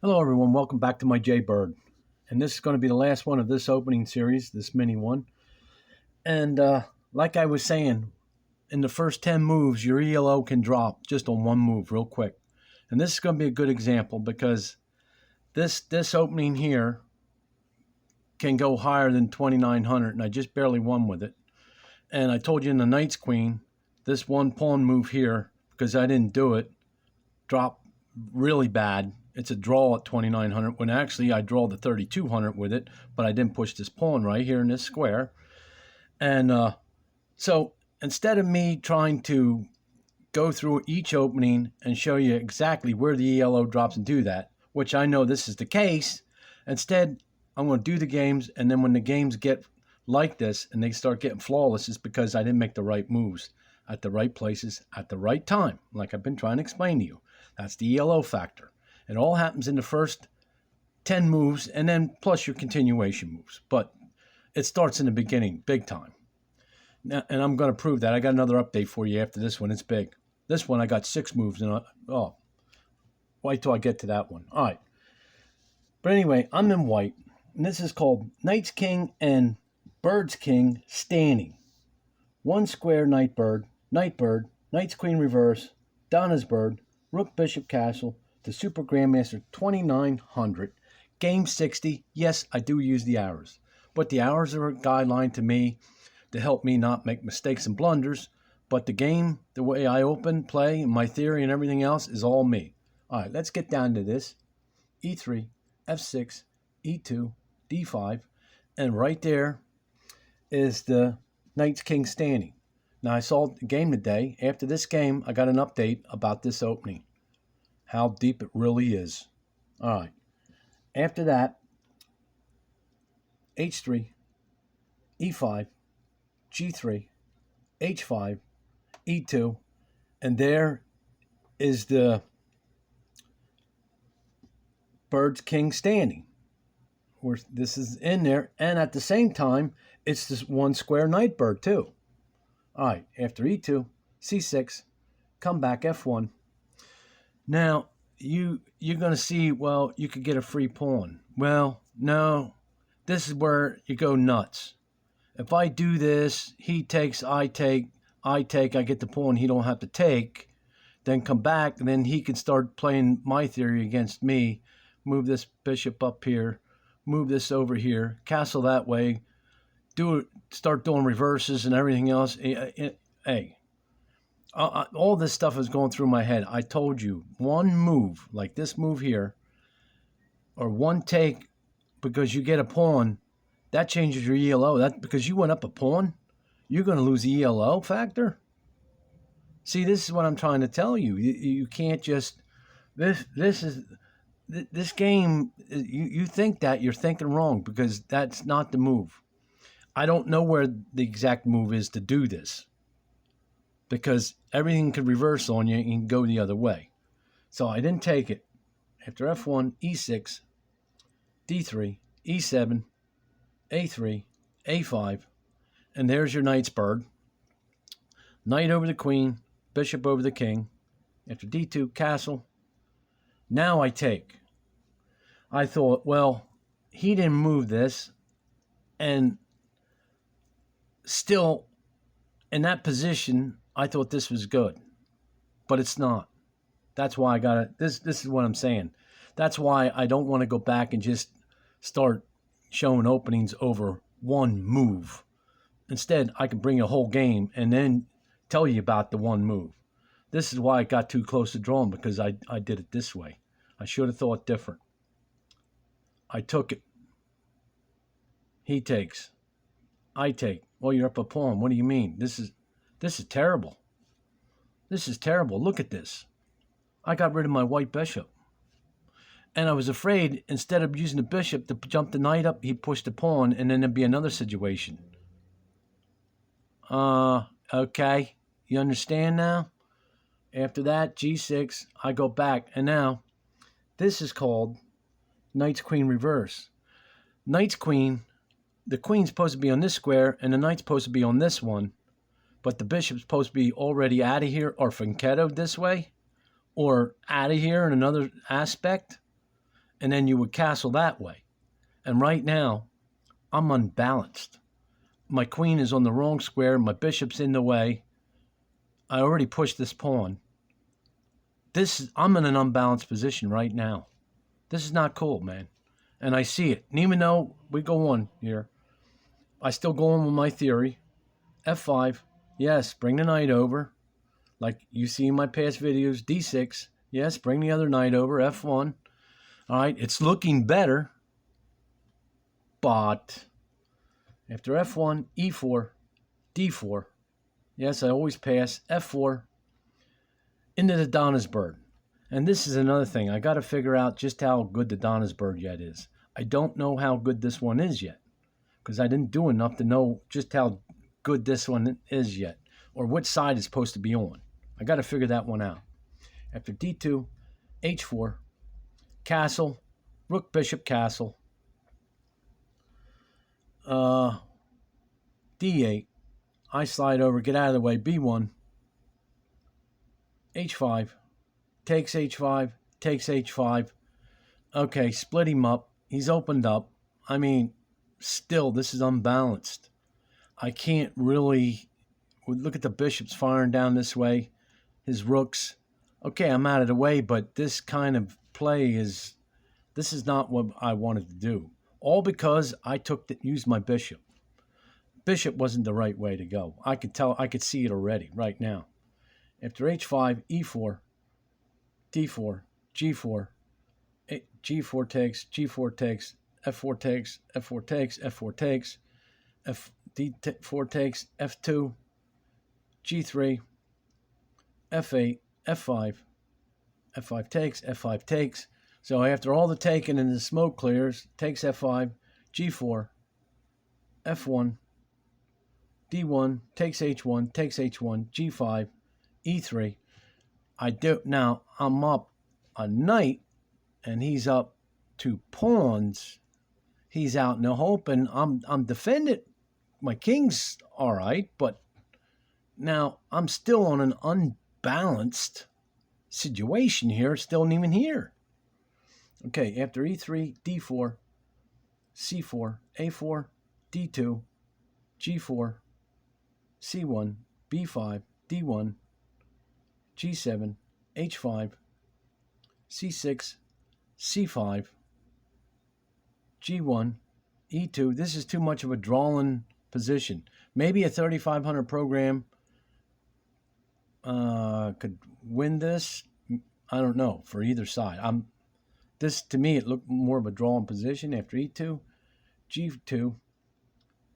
Hello everyone, welcome back to my Jaybird. And this is going to be the last one of this opening series, this mini one. And like I was saying, in the first 10 moves, your ELO can drop just on one move real quick. And this is going to be a good example because this opening here can go higher than 2,900, and I just barely won with it. And I told you in the Knight's Queen, this one pawn move here, because I didn't do it, dropped really bad. It's a draw at 2,900 when actually I draw the 3,200 with it, but I didn't push this pawn right here in this square. And so instead of me trying to go through each opening and show you exactly where the ELO drops and do that, which I know this is the case, instead I'm going to do the games, and then when the games get like this and they start getting flawless, it's because I didn't make the right moves at the right places at the right time, like I've been trying to explain to you. That's the ELO factor. It all happens in the first 10 moves and then plus your continuation moves. But it starts in the beginning, big time. Now, and I'm going to prove that. I got another update for you after this one. It's big. This one I got 6 moves. And wait till I get to that one. All right. But anyway, I'm in white. And this is called Knight's King and Bird's King standing. One square Knight Bird, Knight's Queen reverse, Donna's Bird, Rook Bishop Castle, the Super Grandmaster 2,900, game 60. Yes, I do use the hours, but the hours are a guideline to me to help me not make mistakes and blunders. But the game, the way I open, play, my theory and everything else is all me. All right, let's get down to this. E3, F6, E2, D5, and right there is the Knight's King standing. Now, I saw the game today. After this game, I got an update about this opening. How deep it really is. All right. After that, H3, E5, G3, H5, E2, and there is the Bird's King standing. Where this is in there, and at the same time, it's this one square Knight Bird too. All right. After E2, C6, come back F1. Now, you're going to see, well, you could get a free pawn. Well, no, this is where you go nuts. If I do this, he takes, I take, I get the pawn he don't have to take, then come back, and then he can start playing my theory against me, move this bishop up here, move this over here, castle that way, start doing reverses and everything else. Hey. All this stuff is going through my head. I told you, one move, like this move here, or one take, because you get a pawn, that changes your ELO. That because you went up a pawn, you're going to lose the ELO factor. See, this is what I'm trying to tell you. You can't just this game. You think that you're thinking wrong because that's not the move. I don't know where the exact move is to do this, because everything could reverse on you and go the other way. So I didn't take it. After F1, E6, D3, E7, A3, A5, and there's your Knight's Bird. Knight over the Queen, Bishop over the King. After D2, Castle. Now I take. I thought, well, he didn't move this, and still in that position, I thought this was good, but it's not. That's why I got it. This is what I'm saying. That's why I don't want to go back and just start showing openings over one move. Instead, I can bring a whole game and then tell you about the one move. This is why I got too close to drawing, because I did it this way. I should have thought different. I took it. He takes. I take. Well, you're up a pawn. What do you mean? This is terrible. This is terrible. Look at this. I got rid of my white bishop. And I was afraid, instead of using the bishop to jump the knight up, he pushed the pawn, and then there'd be another situation. Okay. You understand now? After that, G6, I go back. And now, this is called Knight's Queen reverse. Knight's Queen, the Queen's supposed to be on this square, and the Knight's supposed to be on this one. But the bishop's supposed to be already out of here, or fianchettoed this way, or out of here in another aspect. and then you would castle that way. And right now, I'm unbalanced. My queen is on the wrong square. My bishop's in the way. I already pushed this pawn. I'm in an unbalanced position right now. This is not cool, man. And I see it. And even though we go on here, I still go on with my theory. F5, yes, bring the knight over. Like you see in my past videos, D6, yes, bring the other knight over. F1. All right, it's looking better. But after F1, E4, D4. Yes, I always pass. F4 into the Donna's bird. And this is another thing. I got to figure out just how good the Donna's bird yet is. I don't know how good this one is yet because I didn't do enough to know just how good this one is yet or which side it's supposed to be on. I got to figure that one out. After D2, H4, castle, rook, bishop, castle, D8, I slide over, get out of the way, B1, H5, takes H5, takes H5. Okay, split him up. He's opened up. I mean, still, this is unbalanced. I can't really look at the bishops firing down this way, his rooks. Okay, I'm out of the way, but this kind of play this is not what I wanted to do. All because I used my bishop. Bishop wasn't the right way to go. I could see it already right now. After H5, E4, D4, G4, G4 takes, G4 takes, F4 takes, F4 takes, F4 takes, D4 takes, F2, G3, F8, F5, F5 takes, F5 takes. So after all the taking and the smoke clears, takes F5, G4, F1, D1, takes H1, G5, E3. Now I'm up a knight and he's up 2 pawns. He's out in the open. I'm defended. My king's all right, but now I'm still on an unbalanced situation here. Still even here. Okay, after E3, D4, C4, A4, D2, G4, C1, B5, D1, G7, H5, C6, C5, G1, E2. This is too much of a drawing position. Maybe a 3500 program could win this. I don't know for either side. This to me it looked more of a drawing position after E2, G2,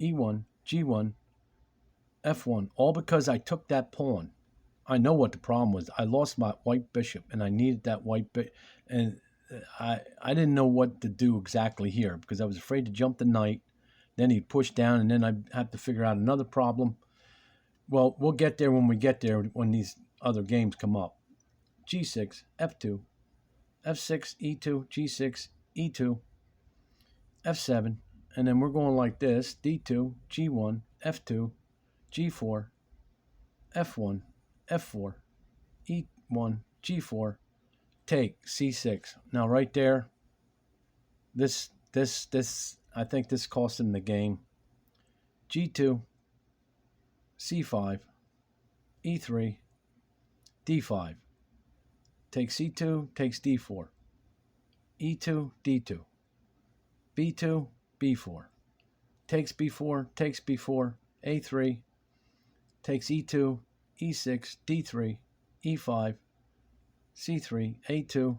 E1, G1, F1. All because I took that pawn. I know what the problem was. I lost my white bishop, and I needed that white bishop, and I didn't know what to do exactly here because I was afraid to jump the knight. Then he'd push down, and then I'd have to figure out another problem. Well, we'll get there when we get there when these other games come up. G6, F2, F6, E2, G6, E2, F7, and then we're going like this. D2, G1, F2, G4, F1, F4, E1, G4, take, C6. Now right there, this I think this cost him the game. G2, C5, E3, D5. Takes C2, takes D4. E2, D2. B2, B4. Takes B4, takes B4, A3, takes E2, E6, D3, E5, C3, A2,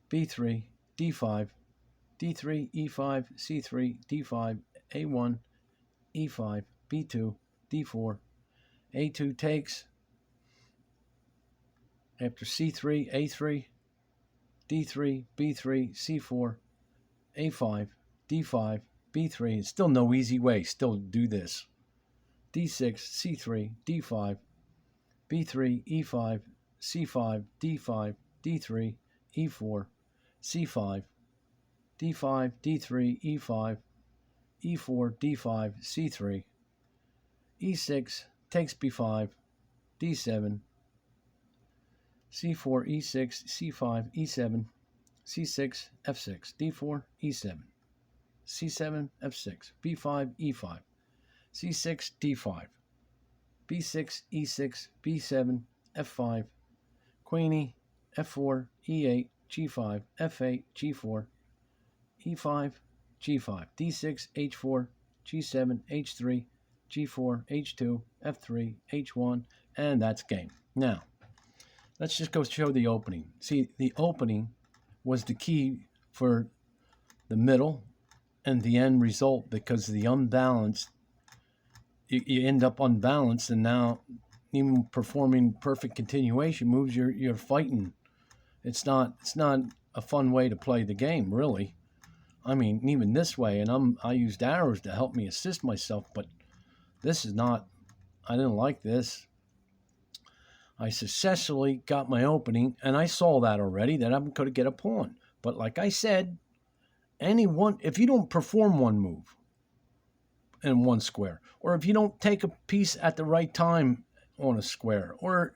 B3, D5, D3, E5, C3, D5, A1, E5, B2, D4, A2 takes. After C3, A3, D3, B3, C4, A5, D5, B3. It's still no easy way. Still do this. D6, C3, D5, B3, E5, C5, D5, D3, E4, C5, D5, D3, E5, E4, D5, C3, E6, takes B5, D7, C4, E6, C5, E7, c6, f6, d4, e7, c7, f6, b5, e5, c6, d5, b6, e6, b7, f5, queenie, f4, e8, g5, f8, g4, e5, g5, d6, h4, g7, h3, g4, h2, f3, h1, and that's game. Now, let's just go show the opening. See, the opening was the key for the middle and the end result, because the unbalanced, you end up unbalanced, and now even performing perfect continuation moves, you're fighting. It's not a fun way to play the game, really. I mean, even this way, and I used arrows to help me assist myself, but this is not, I didn't like this. I successfully got my opening, and I saw that already, that I'm going to get a pawn. But like I said, if you don't perform one move in one square, or if you don't take a piece at the right time on a square, or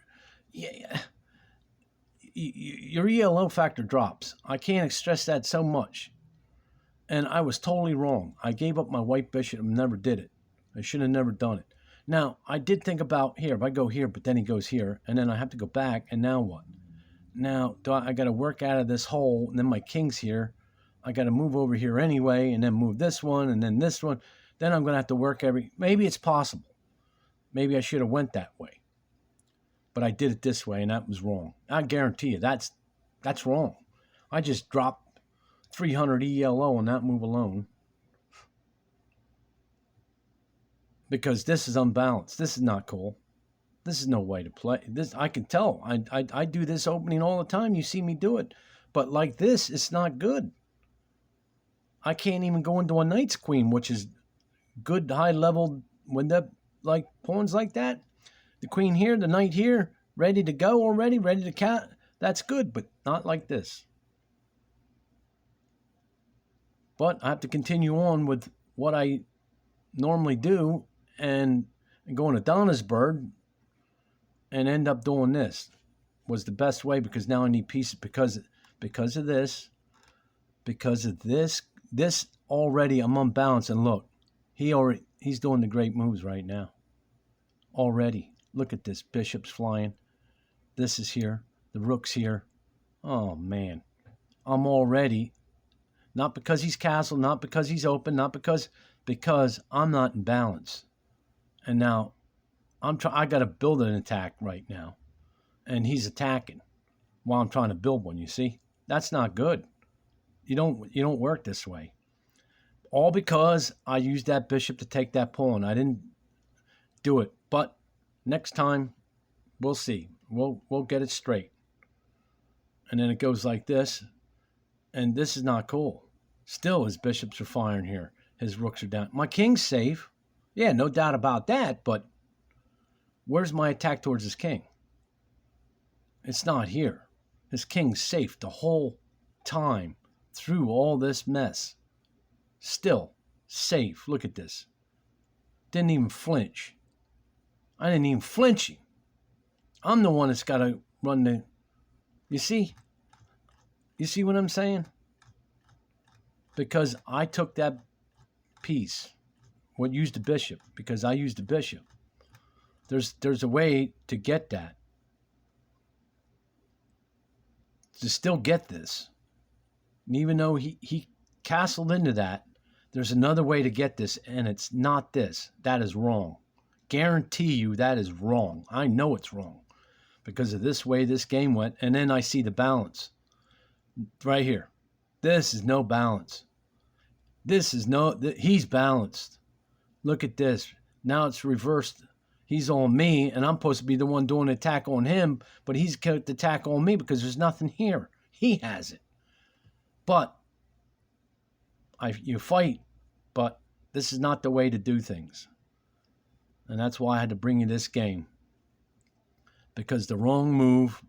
your ELO factor drops. I can't stress that so much. And I was totally wrong. I gave up my white bishop and never did it. I should have never done it. Now, I did think about here, if I go here, but then he goes here, and then I have to go back, and now what? Now, I got to work out of this hole, and then my king's here. I got to move over here anyway, and then move this one, and then this one. Then I'm going to have to work maybe it's possible. Maybe I should have went that way. But I did it this way, and that was wrong. I guarantee you, that's wrong. I just dropped 300 ELO on that move alone. Because this is unbalanced. This is not cool. This is no way to play. This I can tell. I do this opening all the time. You see me do it. But like this, it's not good. I can't even go into a knight's queen, which is good high level when the like pawns like that. The queen here, the knight here, ready to go already, ready to cat. That's good, but not like this. But I have to continue on with what I normally do and go into Donna's bird and end up doing this. Was the best way, because now I need pieces because of this. Because of this already I'm unbalanced, and look, he's doing the great moves right now. Already. Look at this. Bishop's flying. This is here. The rook's here. Oh, man. I'm already, not because he's castled, not because he's open, not because I'm not in balance. And now I got to build an attack right now. And he's attacking while I'm trying to build one, you see? That's not good. You don't work this way. All because I used that bishop to take that pawn. I didn't do it. But next time, we'll see. We'll get it straight. And then it goes like this. And this is not cool. Still, his bishops are firing here. His rooks are down. My king's safe. Yeah, no doubt about that. But where's my attack towards his king? It's not here. His king's safe the whole time through all this mess. Still safe. Look at this. Didn't even flinch. I didn't even flinch him. I'm the one that's got to run the... You see? You see what I'm saying? Because I took that piece. What used the bishop? Because I used the bishop. There's a way to get that. To still get this. And even though he castled into that, there's another way to get this, and it's not this. That is wrong. Guarantee you that is wrong. I know it's wrong because of this way this game went. And then I see the balance right here. This is no balance. This is he's balanced. Look at this. Now it's reversed. He's on me, and I'm supposed to be the one doing the attack on him, but he's got the attack on me because there's nothing here. He has it. But you fight, but this is not the way to do things. And that's why I had to bring you this game. Because the wrong move,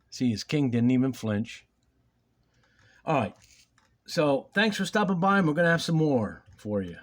see, his king didn't even flinch. All right. So thanks for stopping by, and we're going to have some more for you.